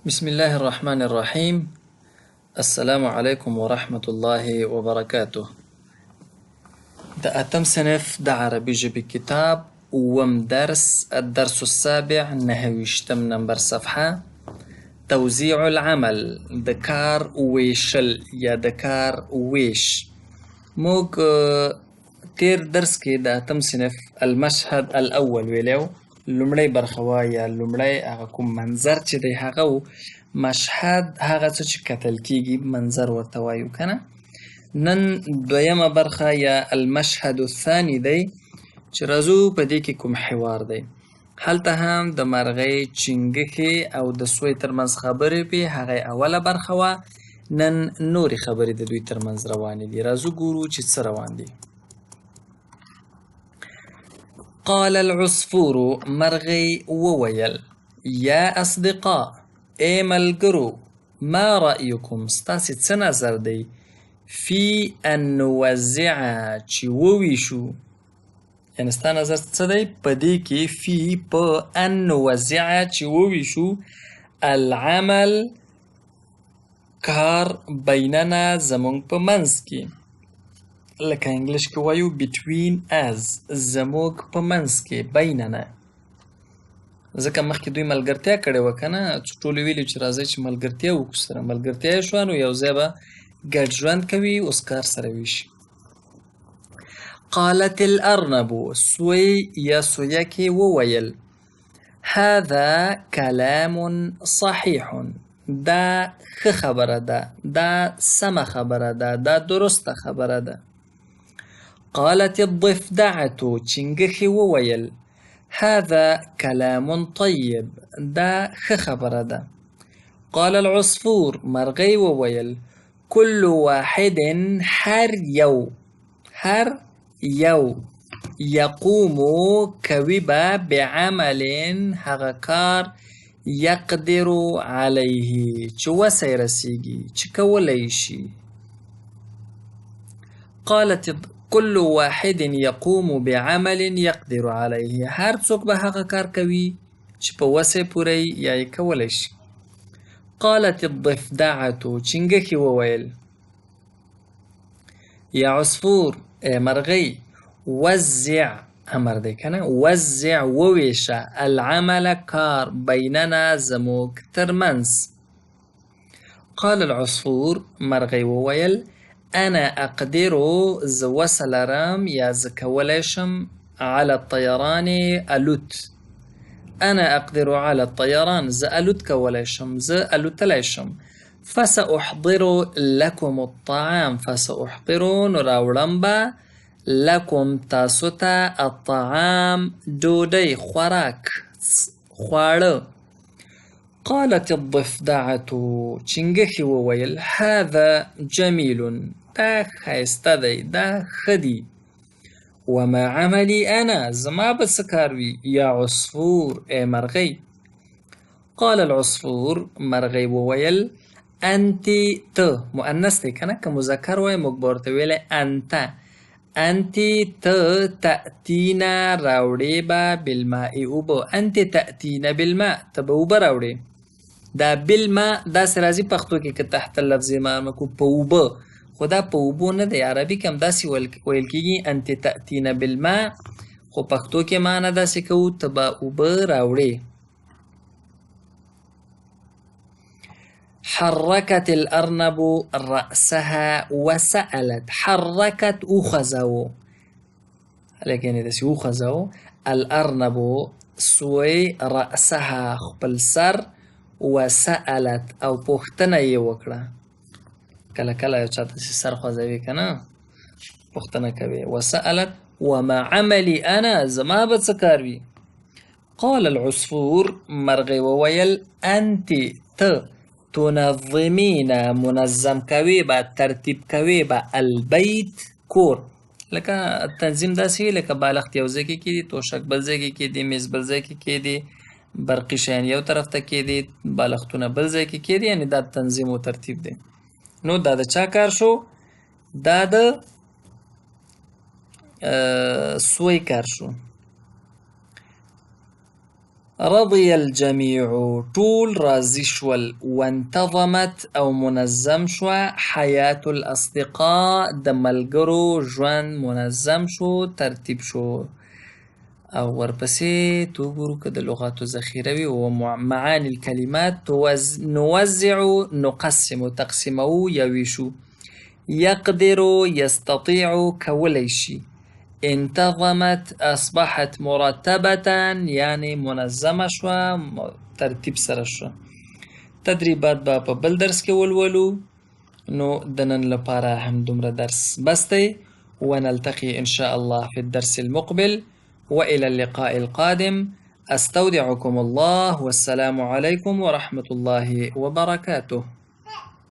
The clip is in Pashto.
بسم الله الرحمن الرحيم. السلام عليكم ورحمة الله وبركاته. د اتم صنف د عربي ژبې کتاب اووم درس الدرس السابع نهویشتم نمبر صفحه توزیع العمل د کار ویشل یا د کار ویش. موږ تیر درس کې د اتم صنف المشهد الاول ویلو، لومړی برخه یا لومړی هغه کوم منظر چې دی هغه مشهد، هغه څه چې کتل کیږي منظر ورته وایو کنه. نن دویمه برخه یا المشهد الثاني دی چې راځو په دې کې کوم حوار دی. هلته هم د مرغۍ چنګښې او د سوی ترمنځ خبرې پې هغه اوله برخه وه. نن نورې خبرې د دوی ترمنځ روانې دي. راځو ګورو چې څه روان دي. قال العصفور، مرغۍ وویل، یا اصدقاء، ای ملګرو، ما رأیکم، ستاسې څه نظر دی، فی ان نوزع، چې وویشو، یعنې ستا نظر څه دی په دې کې، فی په ان نوزع چې وویشو، العمل کار، بیننا زمونږ په منځ کې، لکه انګلیش کې وایو between us، زموږ په منځ کې، بیننا. ځکه مخکې دوی ملګرتیا کړې وه که نه، چې ټولو ویلي چې راځئ چې ملګرتیا وکړو سره. ملګرتیا یې شوه، نو یو ځای به ګډ ژوند کوي، اوس کار سره ویشي. قالت الارنب، سوی یا سویکې وویل، هذا کلام صحیح، دا ښه خبره ده، دا سمه خبره ده، دا درسته خبره ده. قالت الضفدعة، چنګښې وویل، هذا کلام طیب، دا ښه خبره ده. قال العصفور، مرغۍ وویل، کل واحد، هر یو، یقوم کوي به، بعمل هغه کار، یقدر علیه چې وسه یې رسیږي، چې کولی شي. قالت كل واحد يقوم بعمل يقدر عليه، هر څوک به هغه کار کوي چې په وسه پوره یا یې کولی شي. قالت الضفدعة، چنګښې وویل، یا عصفور، ای مرغۍ، وزع، امر دی که نه، وزع وویشه، العمل کار، بیننا زموږ ترمنځ. قال العصفور، مرغۍ وویل، انا اقدر، زه وسه لرم یا زه کولی شم، على الطیران، الوت. انا اقدر على الطیران، زه الوت کولی شم، زه الوتلی شم. فسأحضر لكم الطعام، فسأحضر، نو راوړم به، لکم تاسو ته، الطعام ډوډۍ، خوراک، خواړه. قالت الضفدعة، چنګښې وویل، هذا جمیل، دا ښایسته دی، دا ښه دی. وما عملي انا، زما به څه کار وي، یا عصفور، ای مرغۍ. قال العصفور، مرغۍ وویل، انت، ته، مؤنث دی که نه، که مذکر وای موږ به ورته ویلی انت. انت، ته، تأتینا، راوړې به، بالماء، اوبه. انت تأتینا بالماء، ته به اوبه راوړې. دا بالماء داسې راځي پښتو کې که تحت اللفظ معنا کو، په اوبه، خو دا په اوبو نه دی. عربي کې هم داسې ویل کېږي، انت تأتینا بالماء، خو پښتو کې معنا داسې کوو، ته به اوبه راوړې. حرکت الارنب رأسها وسألت، حرکت اوخذو، لیکن داسې اوخذو، الارنب سوی، رأسها خپل سر، وسألت او پوښتنه یې وکړه. کله کله یو چا داسې سر خوځوي که نه، پوښتنه کوي. وسألت، وما عملي انا، زما به څه کار وي. قال العصفور، مرغۍ وویل، انت، ته، تنظمین، منظم کوي به، ترتیب کوي به، البیت، کور. لکه تنظیم داسې لکه بالښت یو ځای کې کېدي، توشک بل ځای کې کېدي، میز بل ځای کې کېدي، برقي شیان یو طرف ته کېدي، بالښتونه بل ځای کې کېدي، یعنې دا تنظیم و ترتیب دی. نو دا د چا کار شو؟ دا د سوی کار شو. رضي الجميع طول راضي شول وانتظمت أو منظم شو حياة الأصدقاء دملقرو جوان منظم شو ترتيب شو أو ورپسې توګورو که د لغاتو ذخیره وي ومعاني الكلمات نوزع نقسم تقسیمو یا ویشو يقدر يستطيع کولی شي انتظمت أصبحت مرتبة يعني منظمة شوه ترتیب سره شوه. تدریبات به په بل درس کې ولولو. نو د نن لپاره هم دومره درس بس دی. ونلتقي إن شاء الله في الدرس المقبل وإلى اللقاء القادم. أستودعكم الله والسلام عليكم ورحمة الله وبركاته.